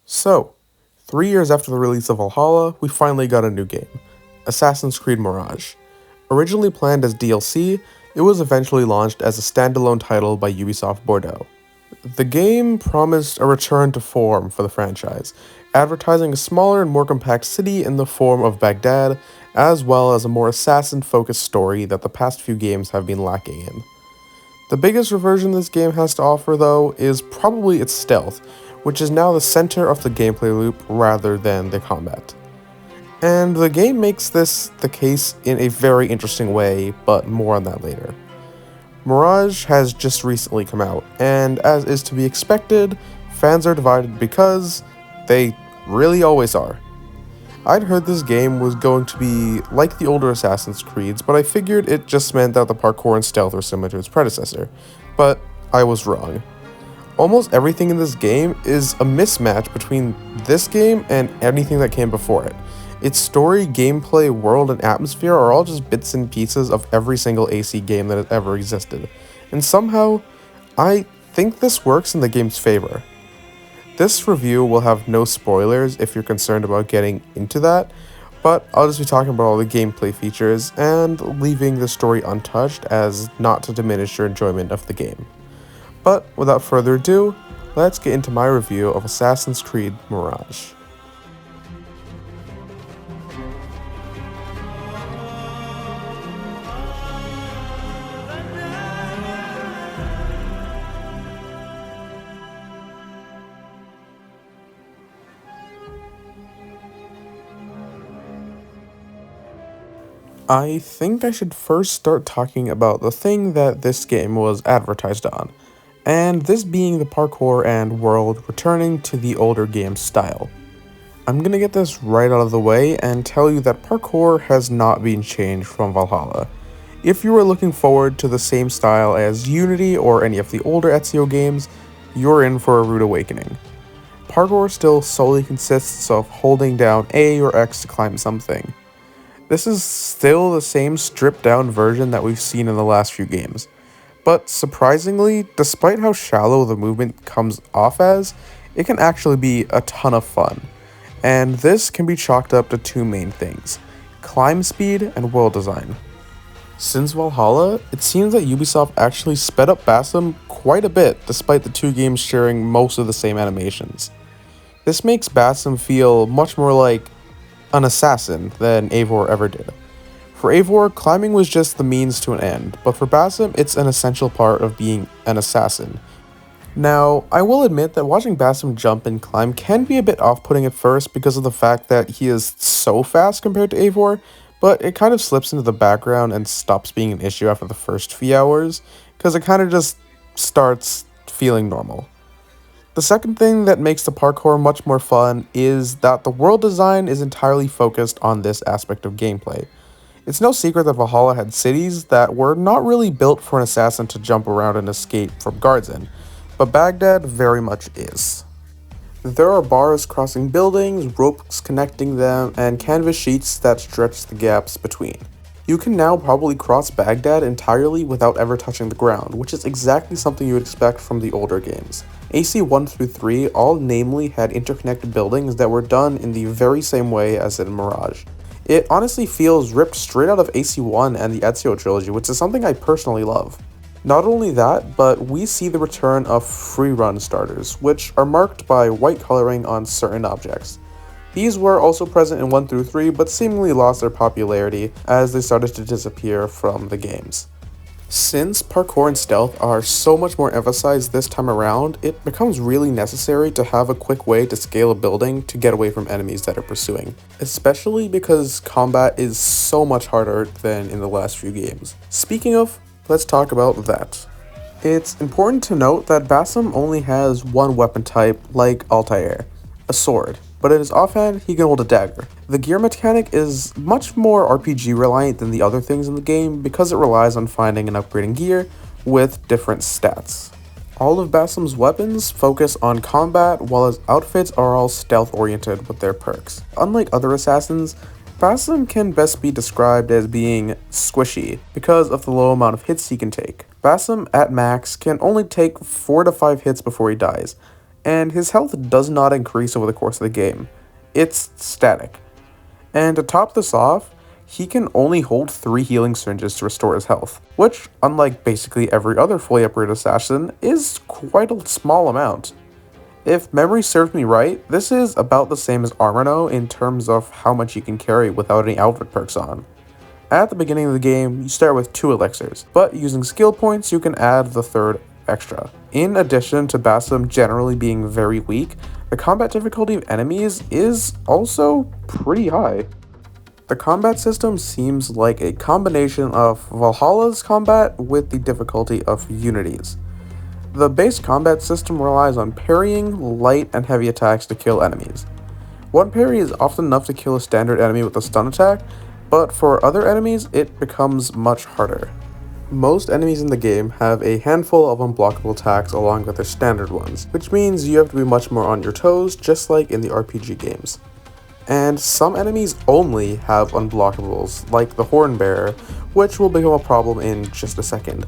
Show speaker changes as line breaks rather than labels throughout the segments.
So, 3 years after the release of Valhalla, we finally got a new game, Assassin's Creed Mirage. Originally planned as DLC, it was eventually launched as a standalone title by Ubisoft Bordeaux. The game promised a return to form for the franchise, advertising a smaller and more compact city in the form of Baghdad, as well as a more assassin focused story that the past few games have been lacking in. The biggest reversion this game has to offer, though, is probably its stealth, which is now the center of the gameplay loop rather than the combat. And the game makes this the case in a very interesting way, but more on that later. Mirage has just recently come out, and as is to be expected, fans are divided because they really always are. I'd heard this game was going to be like the older Assassin's Creeds, but I figured it just meant that the parkour and stealth were similar to its predecessor. But I was wrong. Almost everything in this game is a mismatch between this game and anything that came before it. Its story, gameplay, world, and atmosphere are all just bits and pieces of every single AC game that has ever existed. And somehow, I think this works in the game's favor. This review will have no spoilers if you're concerned about getting into that, but I'll just be talking about all the gameplay features and leaving the story untouched as not to diminish your enjoyment of the game. But without further ado, let's get into my review of Assassin's Creed Mirage. I think I should first start talking about the thing that this game was advertised on, and this being the parkour and world returning to the older game's style. I'm gonna get this right out of the way and tell you that parkour has not been changed from Valhalla. If you are looking forward to the same style as Unity or any of the older Ezio games, you're in for a rude awakening. Parkour still solely consists of holding down A or X to climb something. This is still the same stripped down version that we've seen in the last few games. But surprisingly, despite how shallow the movement comes off as, it can actually be a ton of fun. And this can be chalked up to two main things: climb speed and world design. Since Valhalla, it seems that Ubisoft actually sped up Basim quite a bit despite the two games sharing most of the same animations. This makes Basim feel much more like an assassin than Eivor ever did. For Eivor, climbing was just the means to an end, but for Basim, it's an essential part of being an assassin. Now, I will admit that watching Basim jump and climb can be a bit off-putting at first because of the fact that he is so fast compared to Eivor, but it kind of slips into the background and stops being an issue after the first few hours, because it kind of just starts feeling normal. The second thing that makes the parkour much more fun is that the world design is entirely focused on this aspect of gameplay. It's no secret that Valhalla had cities that were not really built for an assassin to jump around and escape from guards in, but Baghdad very much is. There are bars crossing buildings, ropes connecting them, and canvas sheets that stretch the gaps between. You can now probably cross Baghdad entirely without ever touching the ground, which is exactly something you would expect from the older games. AC 1 through 3 all namely had interconnected buildings that were done in the very same way as in Mirage. It honestly feels ripped straight out of AC 1 and the Ezio trilogy, which is something I personally love. Not only that, but we see the return of free run starters, which are marked by white coloring on certain objects. These were also present in 1 through 3, but seemingly lost their popularity as they started to disappear from the games. Since parkour and stealth are so much more emphasized this time around, it becomes really necessary to have a quick way to scale a building to get away from enemies that are pursuing, especially because combat is so much harder than in the last few games. Speaking of, let's talk about that. It's important to note that Basim only has one weapon type like Altair, a sword, but in his offhand, he can hold a dagger. The gear mechanic is much more RPG reliant than the other things in the game because it relies on finding and upgrading gear with different stats. All of Basim's weapons focus on combat, while his outfits are all stealth oriented with their perks. Unlike other assassins, Basim can best be described as being squishy because of the low amount of hits he can take. Basim at max can only take 4 to 5 hits before he dies, and his health does not increase over the course of the game. It's static. And to top this off, he can only hold 3 healing syringes to restore his health, which, unlike basically every other fully upgraded assassin, is quite a small amount. If memory serves me right, this is about the same as Armano in terms of how much you can carry without any outfit perks on. At the beginning of the game, you start with 2 elixirs, but using skill points you can add the third extra. In addition to Basim generally being very weak, the combat difficulty of enemies is also pretty high. The combat system seems like a combination of Valhalla's combat with the difficulty of Unity's. The base combat system relies on parrying light and heavy attacks to kill enemies. One parry is often enough to kill a standard enemy with a stun attack, but for other enemies it becomes much harder. Most enemies in the game have a handful of unblockable attacks along with their standard ones, which means you have to be much more on your toes, just like in the RPG games. And some enemies only have unblockables, like the Hornbearer, which will become a problem in just a second.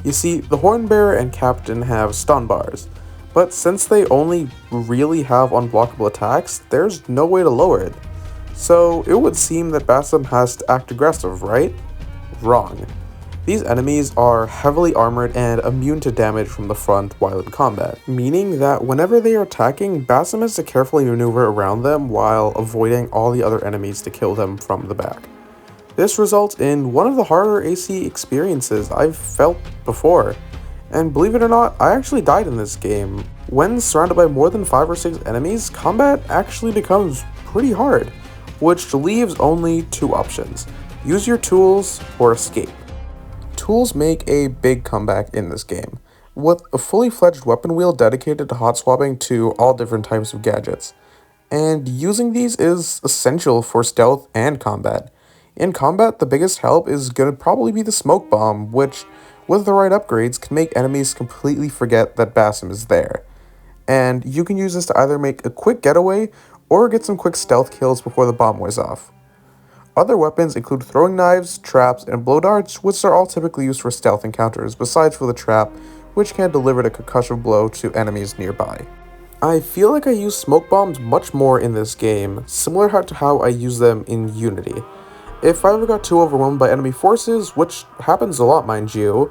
You see, the Hornbearer and Captain have stun bars, but since they only really have unblockable attacks, there's no way to lower it. So it would seem that Basim has to act aggressive, right? Wrong. These enemies are heavily armored and immune to damage from the front while in combat, meaning that whenever they are attacking, Basim has to carefully maneuver around them while avoiding all the other enemies to kill them from the back. This results in one of the harder AC experiences I've felt before, and believe it or not, I actually died in this game. When surrounded by more than 5 or 6 enemies, combat actually becomes pretty hard, which leaves only 2 options: use your tools or escape. Tools make a big comeback in this game, with a fully fledged weapon wheel dedicated to hot swapping to all different types of gadgets, and using these is essential for stealth and combat. In combat, the biggest help is going to probably be the smoke bomb, which, with the right upgrades, can make enemies completely forget that Basim is there. And you can use this to either make a quick getaway or get some quick stealth kills before the bomb wears off. Other weapons include throwing knives, traps, and blow darts, which are all typically used for stealth encounters, besides for the trap, which can deliver a concussion blow to enemies nearby. I feel like I use smoke bombs much more in this game, similar to how I use them in Unity. If I ever got too overwhelmed by enemy forces, which happens a lot mind you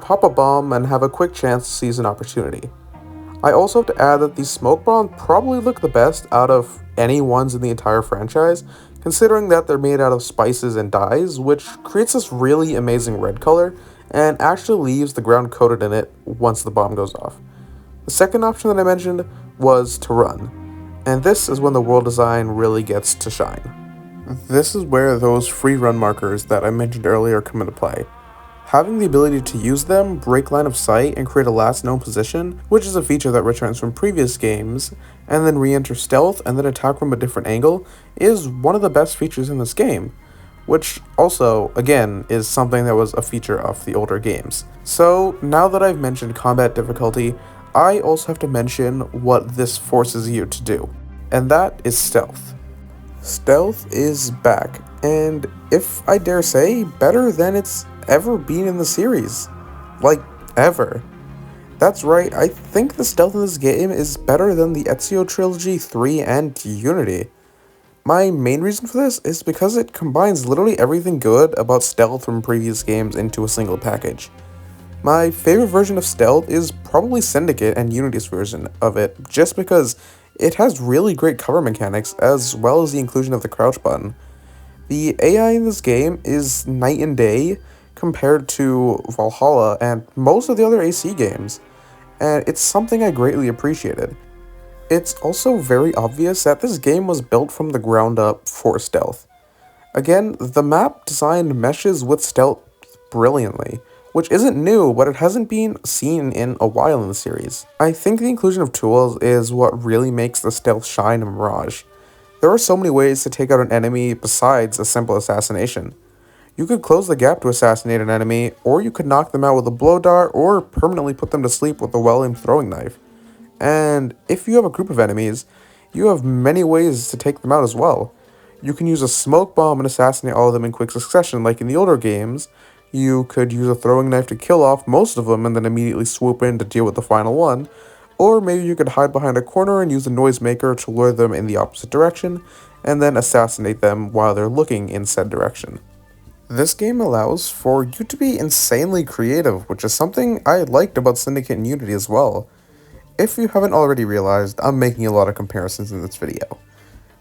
pop a bomb and have a quick chance to seize an opportunity. I also have to add that these smoke bombs probably look the best out of any ones in the entire franchise, considering that they're made out of spices and dyes, which creates this really amazing red color and actually leaves the ground coated in it once the bomb goes off. The second option that I mentioned was to run, and this is when the world design really gets to shine. This is where those free run markers that I mentioned earlier come into play. Having the ability to use them, break line of sight, and create a last known position, which is a feature that returns from previous games, and then re-enter stealth and then attack from a different angle, is one of the best features in this game, which also, again, is something that was a feature of the older games. So, now that I've mentioned combat difficulty, I also have to mention what this forces you to do, and that is stealth. Stealth is back, and if I dare say, better than it's ever been in the series. Like, ever. That's right, I think the stealth in this game is better than the Ezio Trilogy 3 and Unity. My main reason for this is because it combines literally everything good about stealth from previous games into a single package. My favorite version of stealth is probably Syndicate and Unity's version of it, just because it has really great cover mechanics, as well as the inclusion of the crouch button. The AI in this game is night and day compared to Valhalla and most of the other AC games, and it's something I greatly appreciated. It's also very obvious that this game was built from the ground up for stealth. Again, the map design meshes with stealth brilliantly, which isn't new, but it hasn't been seen in a while in the series. I think the inclusion of tools is what really makes the stealth shine in Mirage. There are so many ways to take out an enemy besides a simple assassination. You could close the gap to assassinate an enemy, or you could knock them out with a blow dart, or permanently put them to sleep with a well-aimed throwing knife. And if you have a group of enemies, you have many ways to take them out as well. You can use a smoke bomb and assassinate all of them in quick succession like in the older games. You could use a throwing knife to kill off most of them and then immediately swoop in to deal with the final one, Or maybe you could hide behind a corner and use a noisemaker to lure them in the opposite direction, and then assassinate them while they're looking in said direction. This game allows for you to be insanely creative, which is something I liked about Syndicate and Unity as well. If you haven't already realized, I'm making a lot of comparisons in this video.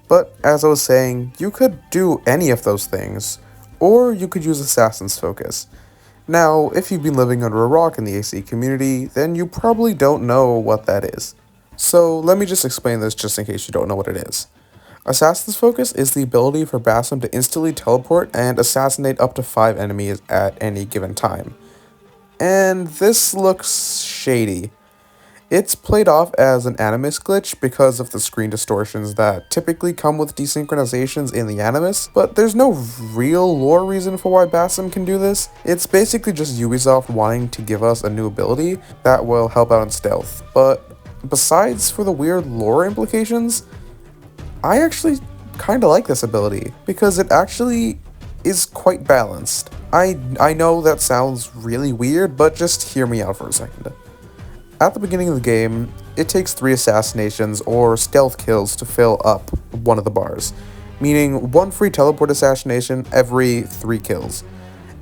But as I was saying, you could do any of those things, or you could use Assassin's Focus. Now, if you've been living under a rock in the AC community, then you probably don't know what that is. So let me just explain this just in case you don't know what it is. Assassin's Focus is the ability for Basim to instantly teleport and assassinate up to 5 enemies at any given time. And this looks shady. It's played off as an Animus glitch because of the screen distortions that typically come with desynchronizations in the Animus, but there's no real lore reason for why Basim can do this. It's basically just Ubisoft wanting to give us a new ability that will help out in stealth. But besides for the weird lore implications, I actually kinda like this ability, because it actually is quite balanced. I know that sounds really weird, but just hear me out for a second. At the beginning of the game, it takes 3 assassinations or stealth kills to fill up one of the bars, meaning 1 free teleport assassination every 3 kills.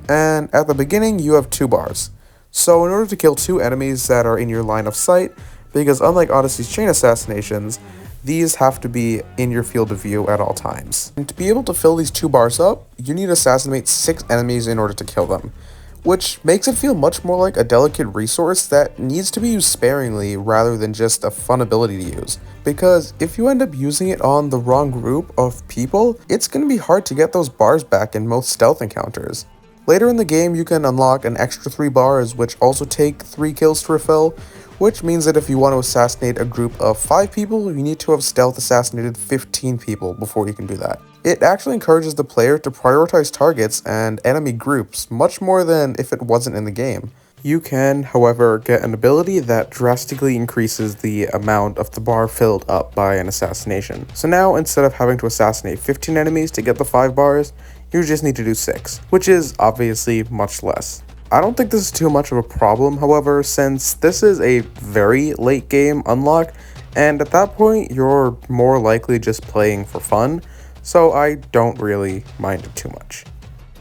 And at the beginning, you have 2 bars. So in order to kill 2 enemies that are in your line of sight, because unlike Odyssey's chain assassinations, these have to be in your field of view at all times. And to be able to fill these 2 bars up, you need to assassinate 6 enemies in order to kill them, which makes it feel much more like a delicate resource that needs to be used sparingly rather than just a fun ability to use. Because if you end up using it on the wrong group of people, it's going to be hard to get those bars back in most stealth encounters. Later in the game, you can unlock an extra 3 bars, which also take 3 kills to refill, which means that if you want to assassinate a group of 5 people, you need to have stealth assassinated 15 people before you can do that. It actually encourages the player to prioritize targets and enemy groups much more than if it wasn't in the game. You can, however, get an ability that drastically increases the amount of the bar filled up by an assassination. So now, instead of having to assassinate 15 enemies to get the 5 bars, you just need to do 6, which is obviously much less. I don't think this is too much of a problem, however, since this is a very late game unlock, and at that point you're more likely just playing for fun, so I don't really mind it too much.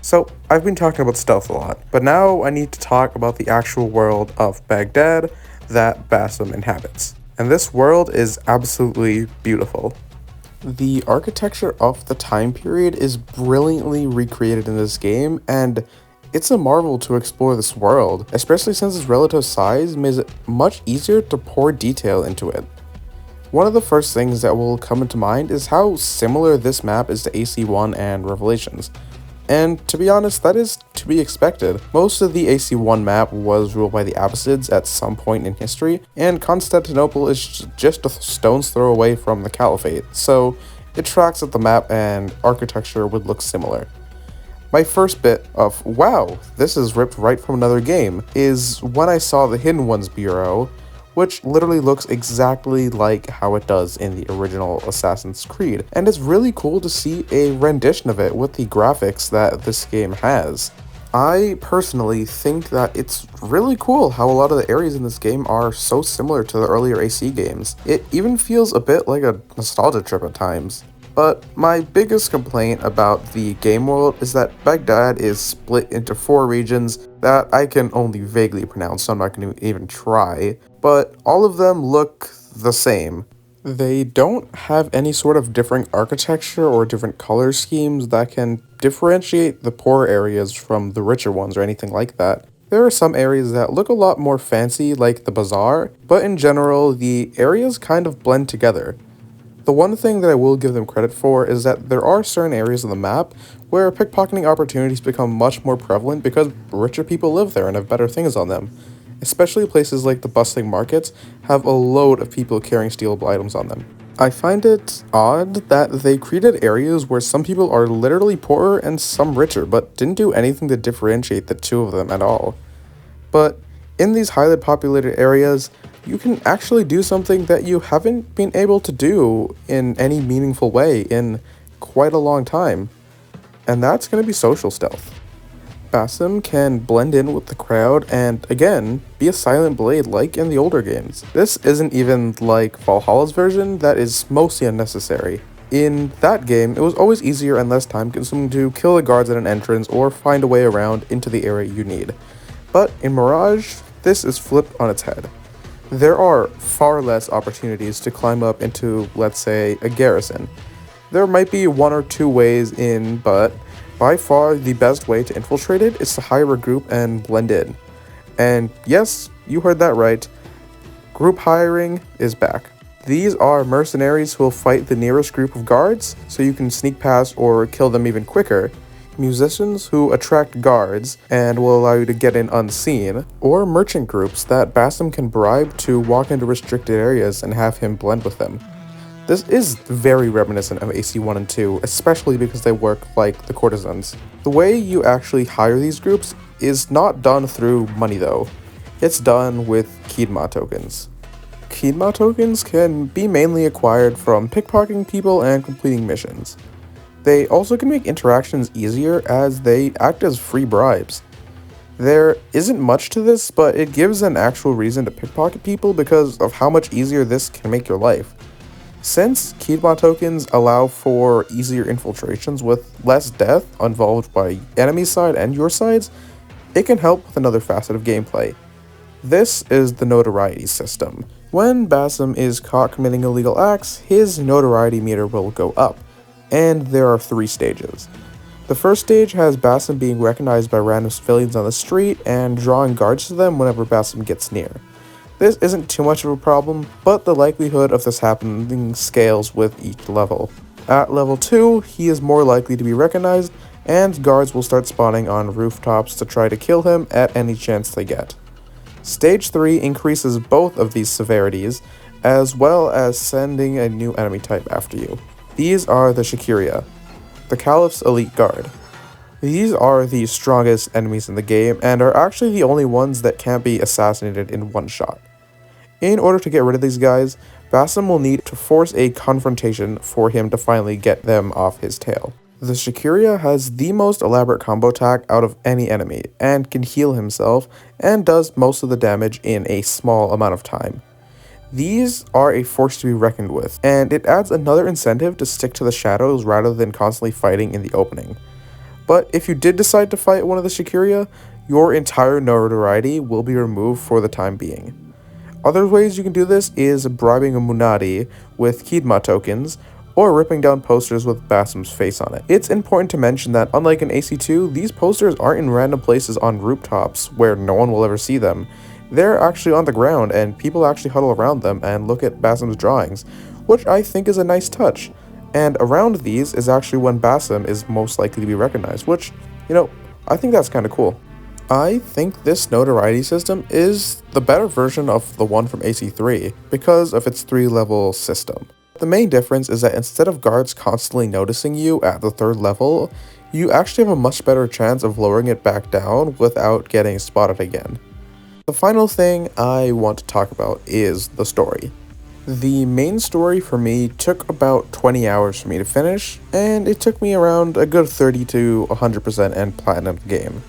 So I've been talking about stealth a lot, but now I need to talk about the actual world of Baghdad that Basim inhabits. And this world is absolutely beautiful. The architecture of the time period is brilliantly recreated in this game, and it's a marvel to explore this world, especially since its relative size makes it much easier to pour detail into it. One of the first things that will come into mind is how similar this map is to AC1 and Revelations. And to be honest, that is to be expected. Most of the AC1 map was ruled by the Abbasids at some point in history, and Constantinople is just a stone's throw away from the Caliphate, so it tracks that the map and architecture would look similar. My first bit of, wow, this is ripped right from another game, is when I saw the Hidden Ones Bureau, which literally looks exactly like how it does in the original Assassin's Creed, and it's really cool to see a rendition of it with the graphics that this game has. I personally think that it's really cool how a lot of the areas in this game are so similar to the earlier AC games. It even feels a bit like a nostalgia trip at times. But my biggest complaint about the game world is that Baghdad is split into 4 regions that I can only vaguely pronounce, so I'm not going to even try, but all of them look the same. They don't have any sort of different architecture or different color schemes that can differentiate the poor areas from the richer ones or anything like that. There are some areas that look a lot more fancy, like the bazaar, but in general, the areas kind of blend together. The one thing that I will give them credit for is that there are certain areas of the map where pickpocketing opportunities become much more prevalent because richer people live there and have better things on them. Especially places like the bustling markets have a load of people carrying stealable items on them. I find it odd that they created areas where some people are literally poorer and some richer, but didn't do anything to differentiate the two of them at all. But in these highly populated areas, you can actually do something that you haven't been able to do in any meaningful way in quite a long time, and that's going to be social stealth. Basim can blend in with the crowd and, again, be a silent blade like in the older games. This isn't even like Valhalla's version, that is mostly unnecessary. In that game, it was always easier and less time consuming to kill the guards at an entrance or find a way around into the area you need. But in Mirage, this is flipped on its head. There are far less opportunities to climb up into, let's say, a garrison. There might be one or two ways in, but by far the best way to infiltrate it is to hire a group and blend in. And yes, you heard that right, group hiring is back. These are mercenaries who will fight the nearest group of guards so you can sneak past or kill them even quicker, musicians who attract guards and will allow you to get in unseen, or merchant groups that Basim can bribe to walk into restricted areas and have him blend with them. This is very reminiscent of AC 1 and 2, especially because they work like the courtesans. The way you actually hire these groups is not done through money though. It's done with Kidma tokens. Kidma tokens can be mainly acquired from pickpocketing people and completing missions. They also can make interactions easier as they act as free bribes. There isn't much to this, but it gives an actual reason to pickpocket people because of how much easier this can make your life. Since Kidma tokens allow for easier infiltrations with less death involved by enemy side and your sides, it can help with another facet of gameplay. This is the notoriety system. When Basim is caught committing illegal acts, his notoriety meter will go up, and there are 3 stages. The first stage has Basim being recognized by random civilians on the street and drawing guards to them whenever Basim gets near. This isn't too much of a problem, but the likelihood of this happening scales with each level. At level 2, he is more likely to be recognized, and guards will start spawning on rooftops to try to kill him at any chance they get. Stage 3 increases both of these severities, as well as sending a new enemy type after you. These are the Shakiria, the Caliph's elite guard. These are the strongest enemies in the game, and are actually the only ones that can't be assassinated in one shot. In order to get rid of these guys, Basim will need to force a confrontation for him to finally get them off his tail. The Shakiria has the most elaborate combo attack out of any enemy, and can heal himself, and does most of the damage in a small amount of time. These are a force to be reckoned with, and it adds another incentive to stick to the shadows rather than constantly fighting in the opening. But if you did decide to fight one of the Shakiria, your entire notoriety will be removed for the time being. Other ways you can do this is bribing a Munadi with Kidma tokens, or ripping down posters with Basim's face on it. It's important to mention that unlike in AC2, these posters aren't in random places on rooftops where no one will ever see them. They're actually on the ground, and people actually huddle around them and look at Basim's drawings, which I think is a nice touch. And around these is actually when Basim is most likely to be recognized, which, I think that's kind of cool. I think this notoriety system is the better version of the one from AC3 because of its 3-level system. The main difference is that instead of guards constantly noticing you at the 3rd level, you actually have a much better chance of lowering it back down without getting spotted again. The final thing I want to talk about is the story. The main story for me took about 20 hours for me to finish, and it took me around a good 30 to 100% and platinum the game.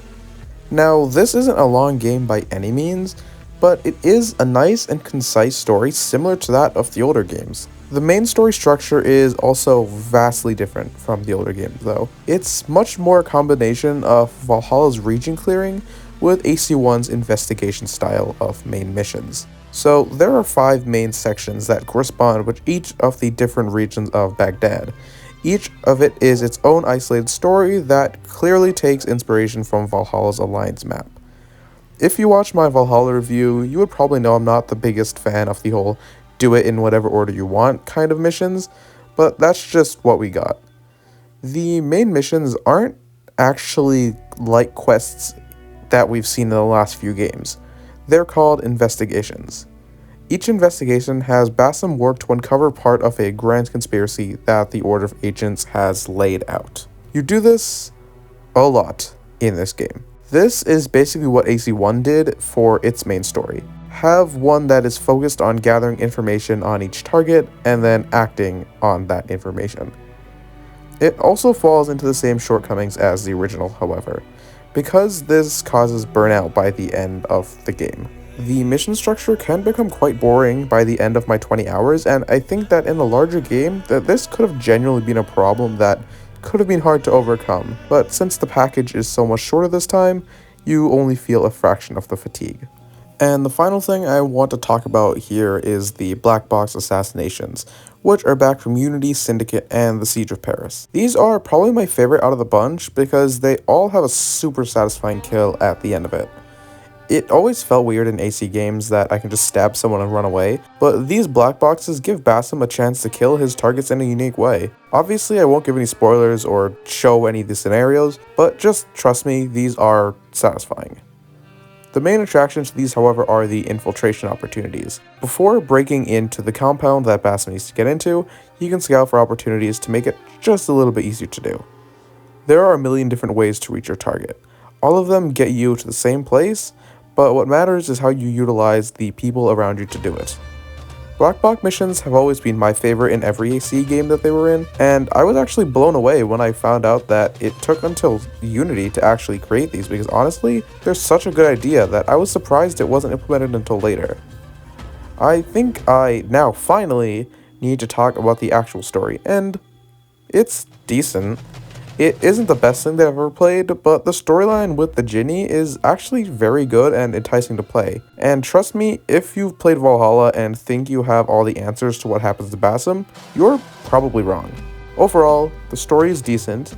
Now, this isn't a long game by any means, but it is a nice and concise story similar to that of the older games. The main story structure is also vastly different from the older games though. It's much more a combination of Valhalla's region clearing with AC1's investigation style of main missions. So there are 5 main sections that correspond with each of the different regions of Baghdad. Each of it is its own isolated story that clearly takes inspiration from Valhalla's Alliance map. If you watch my Valhalla review, you would probably know I'm not the biggest fan of the whole do it in whatever order you want kind of missions, but that's just what we got. The main missions aren't actually like quests that we've seen in the last few games. They're called investigations. Each investigation has Basim work to uncover part of a grand conspiracy that the Order of Agents has laid out. You do this a lot in this game. This is basically what AC1 did for its main story. Have one that is focused on gathering information on each target and then acting on that information. It also falls into the same shortcomings as the original, however. because this causes burnout by the end of the game. The mission structure can become quite boring by the end of my 20 hours, and I think that in a larger game, that this could have genuinely been a problem that could have been hard to overcome, but since the package is so much shorter this time, you only feel a fraction of the fatigue. And the final thing I want to talk about here is the black box assassinations, which are back from Unity, Syndicate, and the Siege of Paris. These are probably my favorite out of the bunch because they all have a super satisfying kill at the end of it. It always felt weird in AC games that I can just stab someone and run away, but these black boxes give Basim a chance to kill his targets in a unique way. Obviously I won't give any spoilers or show any of the scenarios, but just trust me, these are satisfying. The main attractions to these, however, are the infiltration opportunities. Before breaking into the compound that Basim needs to get into, you can scout for opportunities to make it just a little bit easier to do. There are a million different ways to reach your target. All of them get you to the same place, but what matters is how you utilize the people around you to do it. Black box missions have always been my favorite in every AC game that they were in, and I was actually blown away when I found out that it took until Unity to actually create these, because honestly, they're such a good idea that I was surprised it wasn't implemented until later. I think I now finally need to talk about the actual story, and it's decent. It isn't the best thing that I've ever played, but the storyline with the Ginny is actually very good and enticing to play. And trust me, if you've played Valhalla and think you have all the answers to what happens to Basim, you're probably wrong. Overall, the story is decent,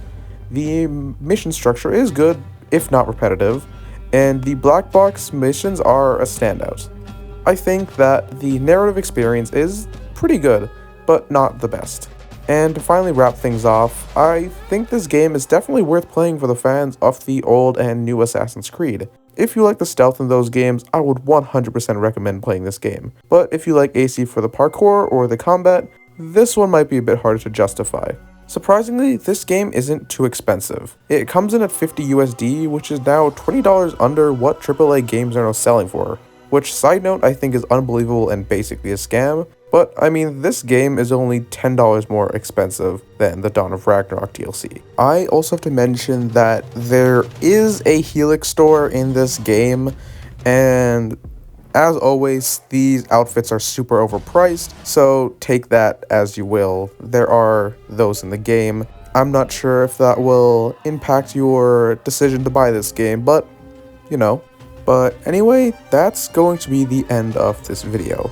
the mission structure is good, if not repetitive, and the black box missions are a standout. I think that the narrative experience is pretty good, but not the best. And to finally wrap things off, I think this game is definitely worth playing for the fans of the old and new Assassin's Creed. If you like the stealth in those games, I would 100% recommend playing this game. But if you like AC for the parkour or the combat, this one might be a bit harder to justify. Surprisingly, this game isn't too expensive. It comes in at 50 USD, which is now $20 under what AAA games are now selling for. Which, side note, I think is unbelievable and basically a scam. But, I mean, this game is only $10 more expensive than the Dawn of Ragnarok DLC. I also have to mention that there is a Helix store in this game, and as always, these outfits are super overpriced, so take that as you will. There are those in the game. I'm not sure if that will impact your decision to buy this game, but, you know. But anyway, that's going to be the end of this video.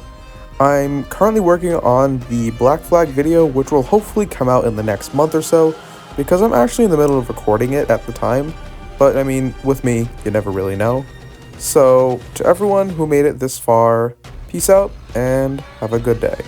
I'm currently working on the Black Flag video, which will hopefully come out in the next month or so, because I'm actually in the middle of recording it at the time, but I mean, with me, you never really know. So, to everyone who made it this far, peace out, and have a good day.